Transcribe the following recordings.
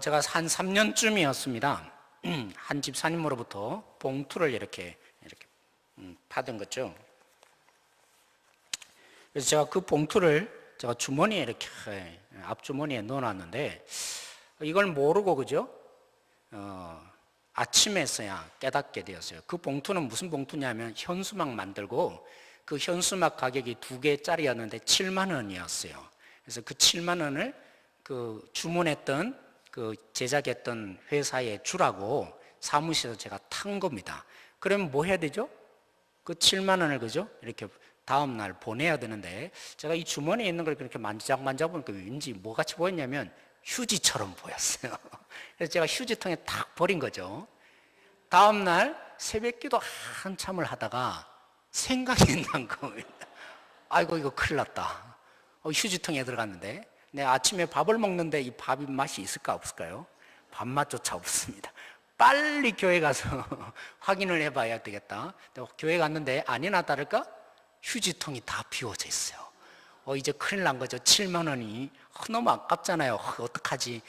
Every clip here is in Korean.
제가 한 3년쯤이었습니다. 한 집사님으로부터 봉투를 이렇게 받은 거죠. 그래서 제가 그 봉투를 제가 주머니에 이렇게 앞주머니에 넣어놨는데 이걸 모르고 그죠? 아침에서야 깨닫게 되었어요. 그 봉투는 무슨 봉투냐면 현수막 만들고 그 현수막 가격이 2개짜리였는데 7만 원이었어요. 그래서 그 7만 원을 그 주문했던 그 제작했던 회사에 주라고 사무실에서 제가 탄 겁니다. 그러면 뭐 해야 되죠? 그 7만 원을 그죠? 이렇게 다음 날 보내야 되는데 제가 이 주머니에 있는 걸 그렇게 만져보니까 왠지 뭐 같이 보였냐면 휴지처럼 보였어요. 그래서 제가 휴지통에 탁 버린 거죠. 다음 날 새벽기도 한참을 하다가 생각이 난 겁니다. 아이고 이거 큰일 났다. 휴지통에 들어갔는데 내가 아침에 밥을 먹는데 이 밥이 맛이 있을까 없을까요? 밥맛조차 없습니다. 빨리 교회 가서 확인을 해봐야 되겠다. 교회 갔는데 아니나 다를까 휴지통이 다 비워져 있어요. 이제 큰일 난 거죠. 7만 원이 너무 아깝잖아요. 어떡하지?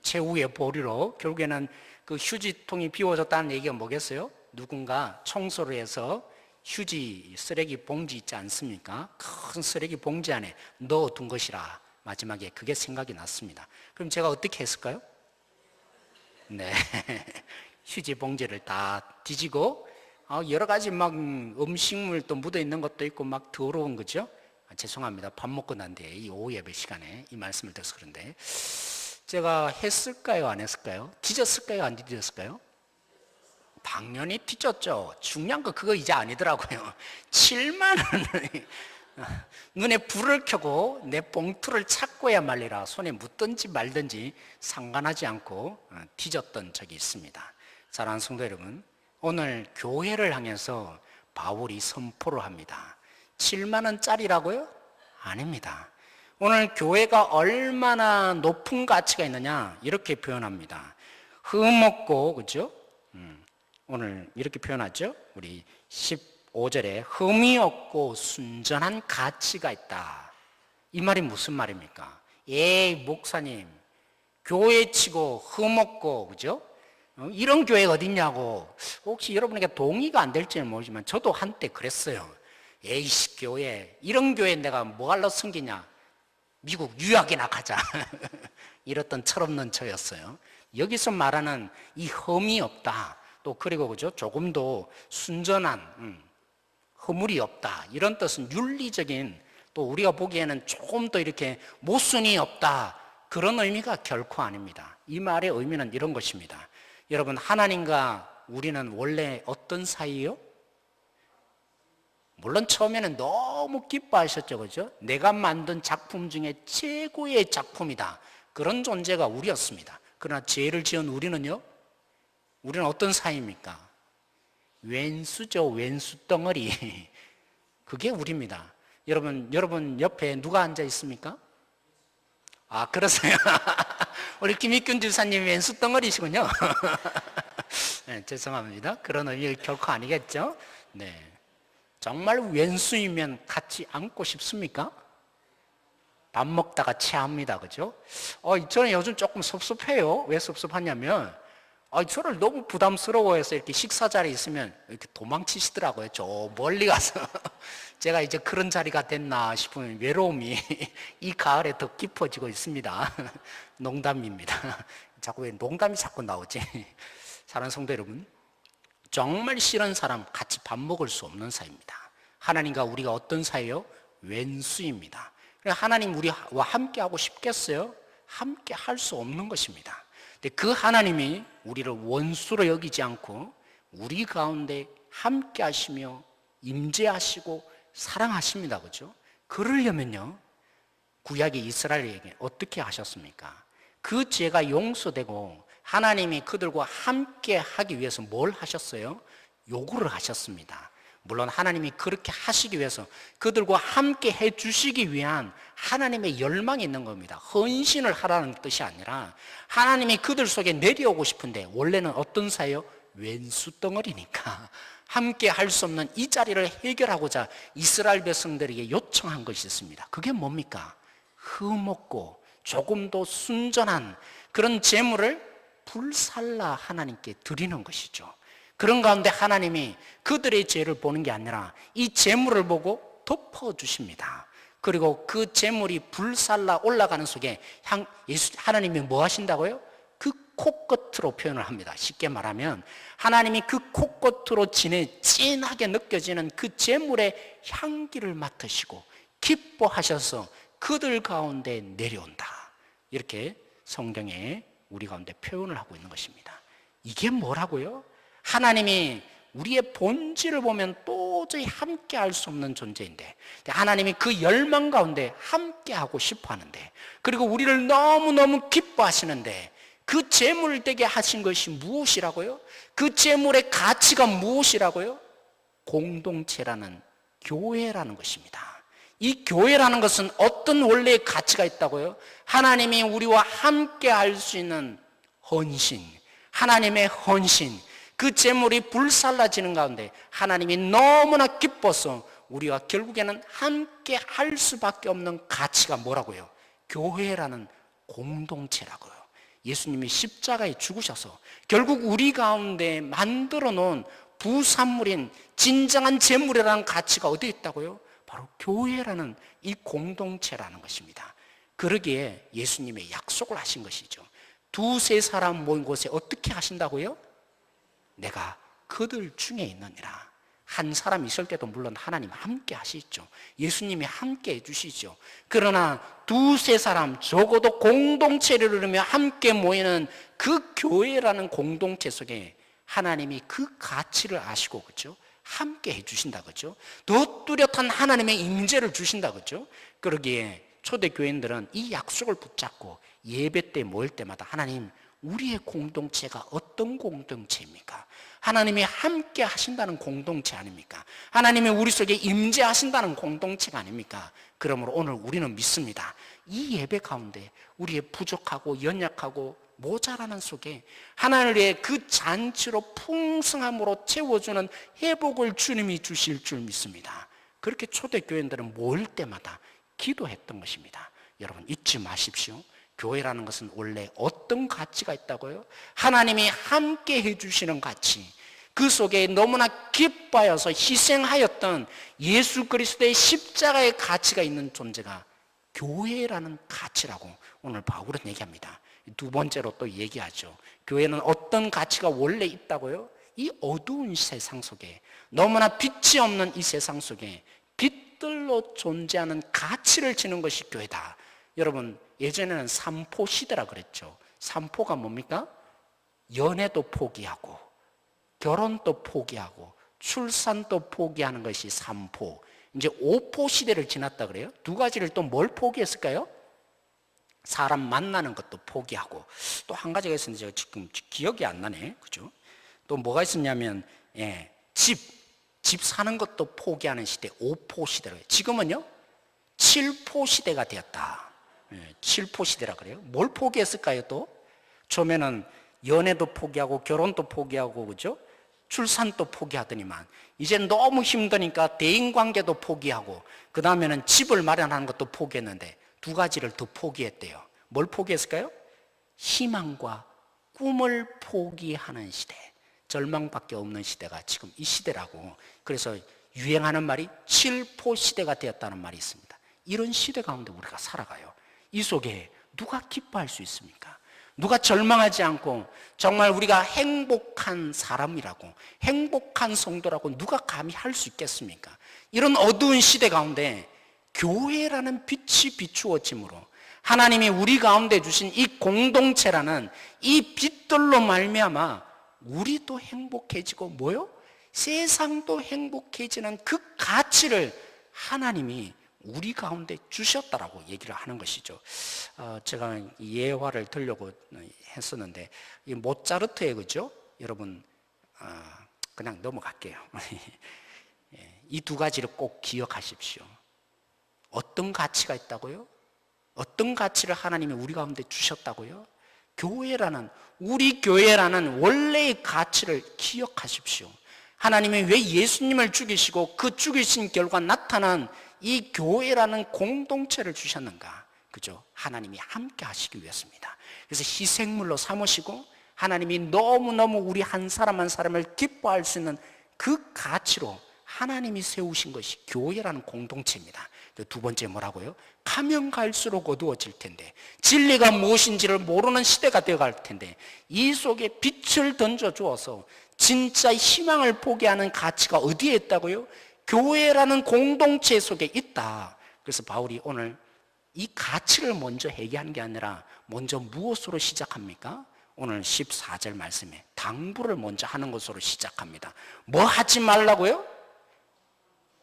최후의 보리로 결국에는 그 휴지통이 비워졌다는 얘기가 뭐겠어요? 누군가 청소를 해서 휴지 쓰레기 봉지 있지 않습니까? 큰 쓰레기 봉지 안에 넣어둔 것이라 마지막에 그게 생각이 났습니다. 그럼 제가 어떻게 했을까요? 네, 휴지 봉지를 다 뒤지고 여러 가지 막 음식물 또 묻어 있는 것도 있고 막 더러운 거죠. 죄송합니다. 밥 먹고 난 뒤에 이 오후 예배 시간에 이 말씀을 드려서 그런데 제가 했을까요? 안 했을까요? 뒤졌을까요? 안 뒤졌을까요? 당연히 뒤졌죠. 중요한 거 그거 이제 아니더라고요. 7만 원을 눈에 불을 켜고 내 봉투를 찾고야 말리라 손에 묻든지 말든지 상관하지 않고 뒤졌던 적이 있습니다. 사랑하는 성도 여러분, 오늘 교회를 향해서 바울이 선포를 합니다. 7만 원짜리라고요? 아닙니다. 오늘 교회가 얼마나 높은 가치가 있느냐 이렇게 표현합니다. 흠없고 그죠? 오늘 이렇게 표현하죠. 우리 15절에 흠이 없고 순전한 가치가 있다. 이 말이 무슨 말입니까? 목사님 교회 치고 흠없고 그죠? 이런 교회가 어딨냐고 혹시 여러분에게 동의가 안 될지는 모르지만 저도 한때 그랬어요. 에이씨 교회 이런 교회 내가 뭐하러 섬기냐 미국 유학이나 가자 이랬던 철없는 저였어요. 여기서 말하는 이 흠이 없다 또 그리고 그죠 조금도 순전한 허물이 없다 이런 뜻은 윤리적인 또 우리가 보기에는 조금 더 이렇게 모순이 없다 그런 의미가 결코 아닙니다. 이 말의 의미는 이런 것입니다. 여러분 하나님과 우리는 원래 어떤 사이요? 물론 처음에는 너무 기뻐하셨죠, 그죠? 내가 만든 작품 중에 최고의 작품이다. 그런 존재가 우리였습니다. 그러나 죄를 지은 우리는요? 우리는 어떤 사이입니까? 왼수죠, 왼수 덩어리. 그게 우리입니다. 여러분 옆에 누가 앉아 있습니까? 아, 그러세요? 우리 김익균 집사님 왼수 덩어리시군요. 네, 죄송합니다. 그런 의미 결코 아니겠죠? 네. 정말 왼수이면 같이 앉고 싶습니까? 밥 먹다가 체합니다. 그죠? 저는 요즘 조금 섭섭해요. 왜 섭섭하냐면, 저를 너무 부담스러워해서 이렇게 식사 자리에 있으면 이렇게 도망치시더라고요. 저 멀리 가서. 제가 이제 그런 자리가 됐나 싶으면 외로움이 이 가을에 더 깊어지고 있습니다. 농담입니다. 자꾸 왜 농담이 자꾸 나오지? 사랑하는 성도 여러분. 정말 싫은 사람 같이 밥 먹을 수 없는 사이입니다. 하나님과 우리가 어떤 사이요? 왼수입니다. 하나님 우리와 함께 하고 싶겠어요? 함께 할 수 없는 것입니다. 근데 그 하나님이 우리를 원수로 여기지 않고 우리 가운데 함께 하시며 임재하시고 사랑하십니다. 그죠? 그러려면요 구약의 이스라엘에게 어떻게 하셨습니까? 그 죄가 용서되고 하나님이 그들과 함께 하기 위해서 뭘 하셨어요? 요구를 하셨습니다. 물론 하나님이 그렇게 하시기 위해서 그들과 함께 해주시기 위한 하나님의 열망이 있는 겁니다. 헌신을 하라는 뜻이 아니라 하나님이 그들 속에 내려오고 싶은데 원래는 어떤 사이요? 왼수 덩어리니까 함께 할 수 없는 이 자리를 해결하고자 이스라엘 백성들에게 요청한 것이 있습니다. 그게 뭡니까? 흠없고 조금도 순전한 그런 제물을 불살라 하나님께 드리는 것이죠. 그런 가운데 하나님이 그들의 죄를 보는 게 아니라 이 제물을 보고 덮어주십니다. 그리고 그 제물이 불살라 올라가는 속에 하나님이 뭐 하신다고요? 그 코끝으로 표현을 합니다. 쉽게 말하면 하나님이 그 코끝으로 진하게 느껴지는 그 제물의 향기를 맡으시고 기뻐하셔서 그들 가운데 내려온다. 이렇게 성경에 우리 가운데 표현을 하고 있는 것입니다. 이게 뭐라고요? 하나님이 우리의 본질을 보면 도저히 함께 할 수 없는 존재인데 하나님이 그 열망 가운데 함께 하고 싶어 하는데, 그리고 우리를 너무너무 기뻐하시는데 그 제물을 되게 하신 것이 무엇이라고요? 그 제물의 가치가 무엇이라고요? 공동체라는, 교회라는 것입니다. 이 교회라는 것은 어떤 원래의 가치가 있다고요? 하나님이 우리와 함께 할 수 있는 헌신, 하나님의 헌신, 그 제물이 불살라지는 가운데 하나님이 너무나 기뻐서 우리와 결국에는 함께 할 수밖에 없는 가치가 뭐라고요? 교회라는 공동체라고요. 예수님이 십자가에 죽으셔서 결국 우리 가운데 만들어 놓은 부산물인 진정한 제물이라는 가치가 어디에 있다고요? 바로 교회라는 이 공동체라는 것입니다. 그러기에 예수님의 약속을 하신 것이죠. 두세 사람 모인 곳에 어떻게 하신다고요? 내가 그들 중에 있느니라. 한 사람 있을 때도 물론 하나님 함께 하시죠. 예수님이 함께 해주시죠. 그러나 두세 사람, 적어도 공동체를 이루며 함께 모이는 그 교회라는 공동체 속에 하나님이 그 가치를 아시고, 그렇죠? 함께 해주신다, 그렇죠? 더 뚜렷한 하나님의 임재를 주신다, 그렇죠? 그러기에 초대교인들은 이 약속을 붙잡고 예배 때 모일 때마다 하나님, 우리의 공동체가 어떤 공동체입니까? 하나님이 함께 하신다는 공동체 아닙니까? 하나님이 우리 속에 임재하신다는 공동체가 아닙니까? 그러므로 오늘 우리는 믿습니다. 이 예배 가운데 우리의 부족하고 연약하고 모자라는 속에 하나님의 그 잔치로 풍성함으로 채워주는 회복을 주님이 주실 줄 믿습니다. 그렇게 초대교인들은 모일 때마다 기도했던 것입니다. 여러분 잊지 마십시오. 교회라는 것은 원래 어떤 가치가 있다고요? 하나님이 함께 해주시는 가치, 그 속에 너무나 기뻐하여서 희생하였던 예수 그리스도의 십자가의 가치가 있는 존재가 교회라는 가치라고 오늘 바울은 얘기합니다. 두 번째로 또 얘기하죠. 교회는 어떤 가치가 원래 있다고요? 이 어두운 세상 속에, 너무나 빛이 없는 이 세상 속에 빛들로 존재하는 가치를 지는 것이 교회다. 여러분 예전에는 삼포 시대라 그랬죠. 삼포가 뭡니까? 연애도 포기하고 결혼도 포기하고 출산도 포기하는 것이 삼포. 이제 오포 시대를 지났다 그래요. 두 가지를 또 뭘 포기했을까요? 사람 만나는 것도 포기하고 또 한 가지가 있었는데 제가 지금 기억이 안 나네. 그죠? 또 뭐가 있었냐면 집 사는 것도 포기하는 시대, 오포 시대로. 지금은요 7포 시대가 되었다. 7포 시대라 그래요. 뭘 포기했을까요? 또 처음에는 연애도 포기하고 결혼도 포기하고, 그죠? 출산도 포기하더니만 이제 너무 힘드니까 대인관계도 포기하고 그 다음에는 집을 마련하는 것도 포기했는데 두 가지를 더 포기했대요. 뭘 포기했을까요? 희망과 꿈을 포기하는 시대, 절망밖에 없는 시대가 지금 이 시대라고. 그래서 유행하는 말이 7포 시대가 되었다는 말이 있습니다. 이런 시대 가운데 우리가 살아가요. 이 속에 누가 기뻐할 수 있습니까? 누가 절망하지 않고 정말 우리가 행복한 사람이라고, 행복한 성도라고 누가 감히 할 수 있겠습니까? 이런 어두운 시대 가운데 교회라는 빛이 비추어짐으로 하나님이 우리 가운데 주신 이 공동체라는 이 빛들로 말미암아 우리도 행복해지고 뭐요? 세상도 행복해지는 그 가치를 하나님이 우리 가운데 주셨다라고 얘기를 하는 것이죠. 제가 예화를 들려고 했었는데 이 모차르트의, 그죠? 여러분 그냥 넘어갈게요. 이 두 가지를 꼭 기억하십시오. 어떤 가치가 있다고요? 어떤 가치를 하나님이 우리 가운데 주셨다고요? 교회라는, 우리 교회라는 원래의 가치를 기억하십시오. 하나님이 왜 예수님을 죽이시고 그 죽이신 결과 나타난 이 교회라는 공동체를 주셨는가? 그죠? 하나님이 함께 하시기 위해서입니다. 그래서 희생물로 삼으시고 하나님이 너무너무 우리 한 사람 한 사람을 기뻐할 수 있는 그 가치로 하나님이 세우신 것이 교회라는 공동체입니다. 두 번째 뭐라고요? 가면 갈수록 어두워질 텐데, 진리가 무엇인지를 모르는 시대가 되어갈 텐데, 이 속에 빛을 던져주어서 진짜 희망을 보게 하는 가치가 어디에 있다고요? 교회라는 공동체 속에 있다. 그래서 바울이 오늘 이 가치를 먼저 얘기하는 게 아니라 먼저 무엇으로 시작합니까? 오늘 14절 말씀에 당부를 먼저 하는 것으로 시작합니다. 뭐 하지 말라고요?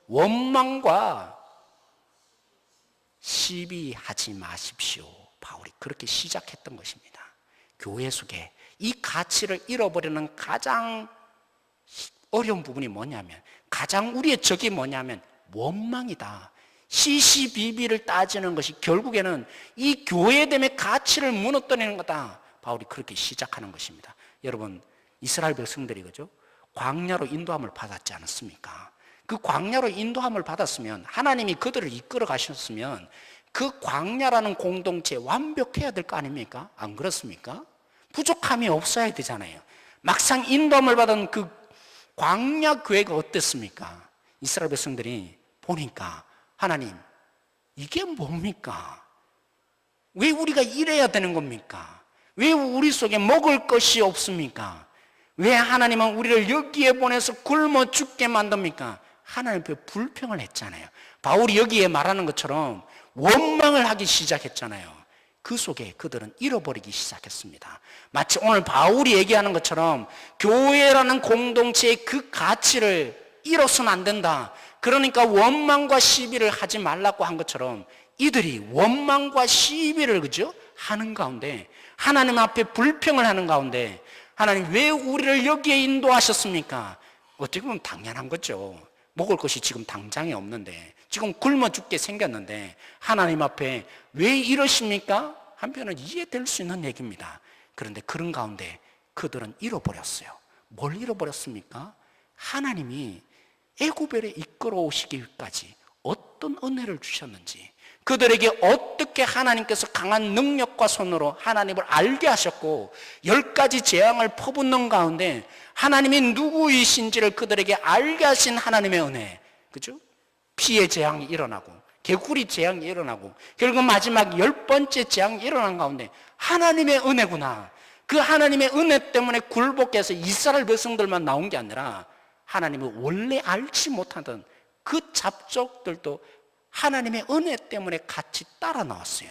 원망과 시비하지 마십시오. 바울이 그렇게 시작했던 것입니다. 교회 속에 이 가치를 잃어버리는 가장 어려운 부분이 뭐냐면, 가장 우리의 적이 뭐냐면 원망이다. 시시비비를 따지는 것이 결국에는 이 교회됨의 가치를 무너뜨리는 거다. 바울이 그렇게 시작하는 것입니다. 여러분, 이스라엘 백성들이 그죠? 광야로 인도함을 받았지 않았습니까? 그 광야로 인도함을 받았으면, 하나님이 그들을 이끌어 가셨으면 그 광야라는 공동체 완벽해야 될 거 아닙니까? 안 그렇습니까? 부족함이 없어야 되잖아요. 막상 인도함을 받은 그 광야 교회가 어땠습니까? 이스라엘 백성들이 보니까, 하나님, 이게 뭡니까? 왜 우리가 이래야 되는 겁니까? 왜 우리 속에 먹을 것이 없습니까? 왜 하나님은 우리를 여기에 보내서 굶어 죽게 만듭니까? 하나님 앞에 불평을 했잖아요. 바울이 여기에 말하는 것처럼 원망을 하기 시작했잖아요. 그 속에 그들은 잃어버리기 시작했습니다. 마치 오늘 바울이 얘기하는 것처럼 교회라는 공동체의 그 가치를 잃어서는 안 된다. 그러니까 원망과 시비를 하지 말라고 한 것처럼 이들이 원망과 시비를 그죠? 하는 가운데, 하나님 앞에 불평을 하는 가운데, 하나님 왜 우리를 여기에 인도하셨습니까? 어떻게 보면 당연한 거죠. 먹을 것이 지금 당장에 없는데, 지금 굶어 죽게 생겼는데 하나님 앞에 왜 이러십니까? 한편은 이해될 수 있는 얘기입니다. 그런데 그런 가운데 그들은 잃어버렸어요. 뭘 잃어버렸습니까? 하나님이 애굽에 이끌어 오시기까지 어떤 은혜를 주셨는지, 그들에게 어떻게 하나님께서 강한 능력과 손으로 하나님을 알게 하셨고 10가지 재앙을 퍼붓는 가운데 하나님이 누구이신지를 그들에게 알게 하신 하나님의 은혜, 그죠? 피의 재앙이 일어나고 개구리 재앙이 일어나고 결국 마지막 10번째 재앙이 일어난 가운데 하나님의 은혜구나, 그 하나님의 은혜 때문에 굴복해서 이스라엘 백성들만 나온 게 아니라 하나님을 원래 알지 못하던 그 잡족들도 하나님의 은혜 때문에 같이 따라 나왔어요.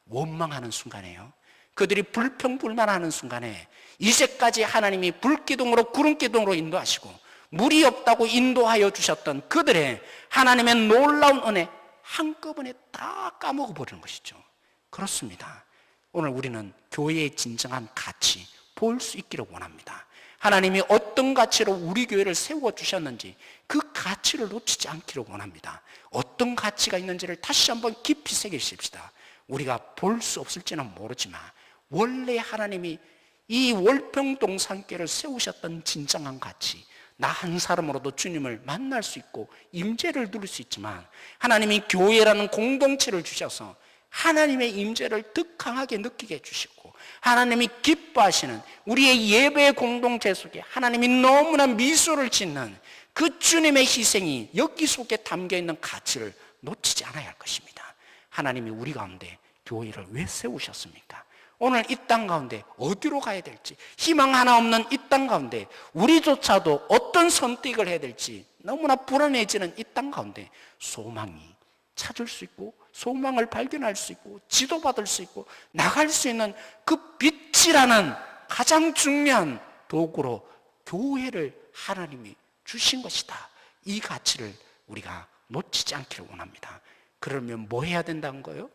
원망하는 순간에요, 그들이 불평불만하는 순간에 이제까지 하나님이 불기둥으로 구름기둥으로 인도하시고 물이 없다고 인도하여 주셨던 그들의 하나님의 놀라운 은혜 한꺼번에 다 까먹어 버리는 것이죠. 그렇습니다. 오늘 우리는 교회의 진정한 가치 볼 수 있기를 원합니다. 하나님이 어떤 가치로 우리 교회를 세워주셨는지 그 가치를 놓치지 않기를 원합니다. 어떤 가치가 있는지를 다시 한번 깊이 새기십시다. 우리가 볼 수 없을지는 모르지만 원래 하나님이 이 월평동산교회를 세우셨던 진정한 가치, 나 한 사람으로도 주님을 만날 수 있고 임재를 누릴 수 있지만 하나님이 교회라는 공동체를 주셔서 하나님의 임재를 더 강하게 느끼게 해주시고 하나님이 기뻐하시는 우리의 예배 공동체 속에 하나님이 너무나 미소를 짓는 그 주님의 희생이 여기 속에 담겨있는 가치를 놓치지 않아야 할 것입니다. 하나님이 우리 가운데 교회를 왜 세우셨습니까? 오늘 이 땅 가운데 어디로 가야 될지, 희망 하나 없는 이 땅 가운데 우리조차도 어떤 선택을 해야 될지 너무나 불안해지는 이 땅 가운데 소망이 찾을 수 있고 소망을 발견할 수 있고 지도받을 수 있고 나갈 수 있는 그 빛이라는 가장 중요한 도구로 교회를 하나님이 주신 것이다. 이 가치를 우리가 놓치지 않기를 원합니다. 그러면 뭐 해야 된다는 거예요?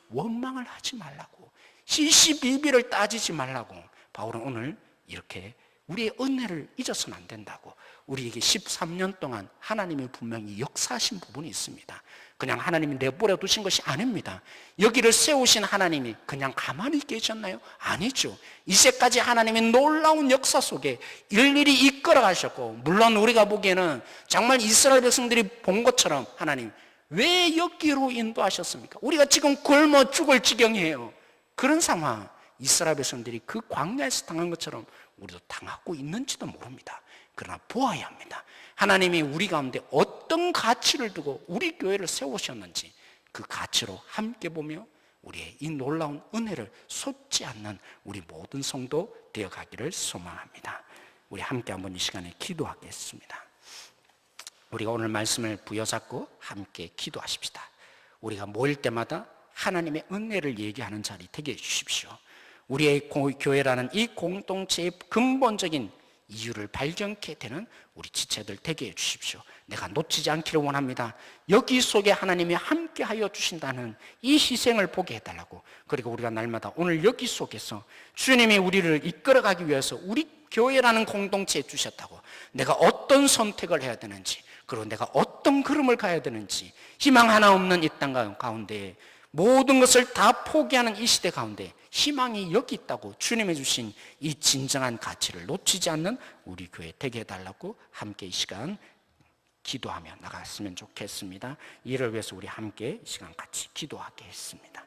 원망을 하지 말라고, 시시비비를 따지지 말라고. 바울은 오늘 이렇게 우리의 은혜를 잊어서는 안 된다고, 우리에게 13년 동안 하나님이 분명히 역사하신 부분이 있습니다. 그냥 하나님이 내버려 두신 것이 아닙니다. 여기를 세우신 하나님이 그냥 가만히 계셨나요? 아니죠. 이제까지 하나님의 놀라운 역사 속에 일일이 이끌어 가셨고, 물론 우리가 보기에는 정말 이스라엘 백성들이 본 것처럼 하나님 왜 여기로 인도하셨습니까? 우리가 지금 굶어 죽을 지경이에요. 그런 상황, 이스라엘 백성들이 그 광야에서 당한 것처럼 우리도 당하고 있는지도 모릅니다. 그러나 보아야 합니다. 하나님이 우리 가운데 어떤 가치를 두고 우리 교회를 세우셨는지 그 가치로 함께 보며 우리의 이 놀라운 은혜를 솟지 않는 우리 모든 성도 되어가기를 소망합니다. 우리 함께 한번 이 시간에 기도하겠습니다. 우리가 오늘 말씀을 부여잡고 함께 기도하십시다. 우리가 모일 때마다 하나님의 은혜를 얘기하는 자리 되게 해주십시오. 우리의 교회라는 이 공동체의 근본적인 이유를 발견케 되는 우리 지체들 되게 해주십시오. 내가 놓치지 않기를 원합니다. 여기 속에 하나님이 함께하여 주신다는 이 희생을 보게 해달라고. 그리고 우리가 날마다 오늘 여기 속에서 주님이 우리를 이끌어가기 위해서 우리 교회라는 공동체에 주셨다고, 내가 어떤 선택을 해야 되는지, 그리고 내가 어떤 걸음을 가야 되는지, 희망 하나 없는 이 땅 가운데 모든 것을 다 포기하는 이 시대 가운데 희망이 여기 있다고 주님이 주신 이 진정한 가치를 놓치지 않는 우리 교회 되게 해달라고 함께 이 시간 기도하며 나갔으면 좋겠습니다. 이를 위해서 우리 함께 이 시간 같이 기도하겠습니다.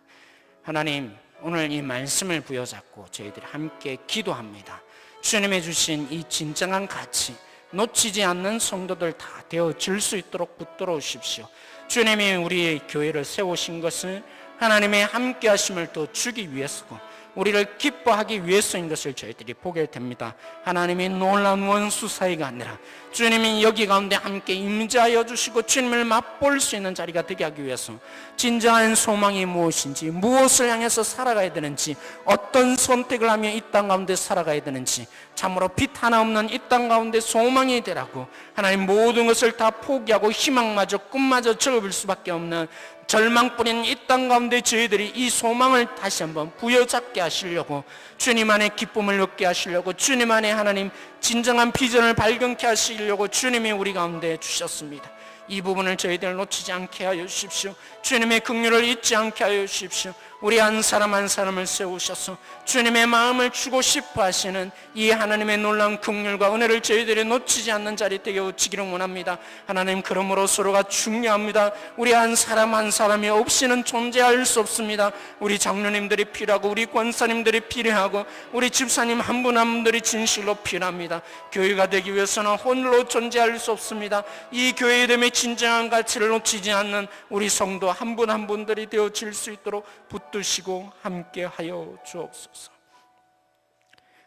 하나님, 오늘 이 말씀을 부여잡고 저희들이 함께 기도합니다. 주님이 주신 이 진정한 가치 놓치지 않는 성도들 다 되어질 수 있도록 붙들어 오십시오. 주님이 우리의 교회를 세우신 것은 하나님의 함께 하심을 더 주기 위해서고 우리를 기뻐하기 위해서인 것을 저희들이 보게 됩니다. 하나님의 놀라운 원수 사이가 아니라 주님이 여기 가운데 함께 임재하여 주시고 주님을 맛볼 수 있는 자리가 되게 하기 위해서 진정한 소망이 무엇인지, 무엇을 향해서 살아가야 되는지, 어떤 선택을 하며 이 땅 가운데 살아가야 되는지, 참으로 빛 하나 없는 이 땅 가운데 소망이 되라고 하나님 모든 것을 다 포기하고 희망마저 꿈마저 접을 수밖에 없는 절망뿐인 이 땅 가운데 저희들이 이 소망을 다시 한번 부여잡게 하시려고, 주님 안에 기쁨을 얻게 하시려고, 주님 안에 하나님 진정한 비전을 발견케 하시려고 주님이 우리 가운데 주셨습니다. 이 부분을 저희들 놓치지 않게 하여 주십시오. 주님의 긍휼을 잊지 않게 하여 주십시오. 우리 한 사람 한 사람을 세우셔서 주님의 마음을 주고 싶어 하시는 이 하나님의 놀라운 긍휼과 은혜를 저희들이 놓치지 않는 자리 되게 오치기를 원합니다. 하나님, 그러므로 서로가 중요합니다. 우리 한 사람 한 사람이 없이는 존재할 수 없습니다. 우리 장로님들이 필요하고 우리 권사님들이 필요하고 우리 집사님 한 분 한 분들이 진실로 필요합니다. 교회가 되기 위해서는 홀로 존재할 수 없습니다. 이 교회됨의 진정한 가치를 놓치지 않는 우리 성도 한 분 한 분들이 되어질 수 있도록 붙드시고 함께하여 주옵소서.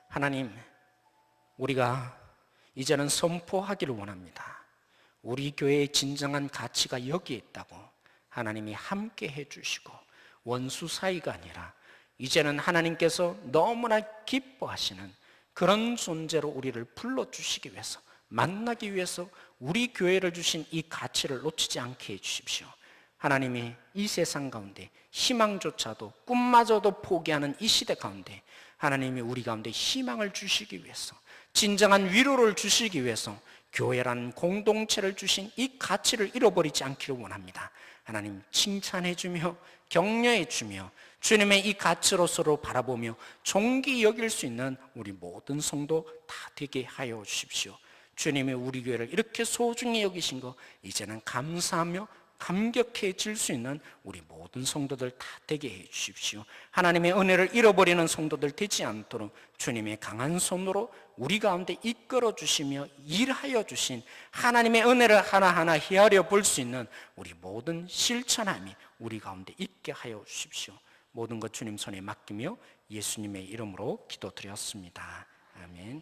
하나님, 우리가 이제는 선포하기를 원합니다. 우리 교회의 진정한 가치가 여기에 있다고 하나님이 함께 해주시고 원수 사이가 아니라 이제는 하나님께서 너무나 기뻐하시는 그런 존재로 우리를 불러주시기 위해서, 만나기 위해서 우리 교회를 주신 이 가치를 놓치지 않게 해주십시오. 하나님이 이 세상 가운데 희망조차도 꿈마저도 포기하는 이 시대 가운데 하나님이 우리 가운데 희망을 주시기 위해서, 진정한 위로를 주시기 위해서 교회라는 공동체를 주신 이 가치를 잃어버리지 않기를 원합니다. 하나님, 칭찬해 주며 격려해 주며 주님의 이 가치로 서로 바라보며 존귀 여길 수 있는 우리 모든 성도 다 되게 하여 주십시오. 주님이 우리 교회를 이렇게 소중히 여기신 거 이제는 감사하며 감격해질 수 있는 우리 모든 성도들 다 되게 해 주십시오. 하나님의 은혜를 잃어버리는 성도들 되지 않도록 주님의 강한 손으로 우리 가운데 이끌어 주시며 일하여 주신 하나님의 은혜를 하나하나 헤아려 볼 수 있는 우리 모든 실천함이 우리 가운데 있게 하여 주십시오. 모든 것 주님 손에 맡기며 예수님의 이름으로 기도드렸습니다. 아멘.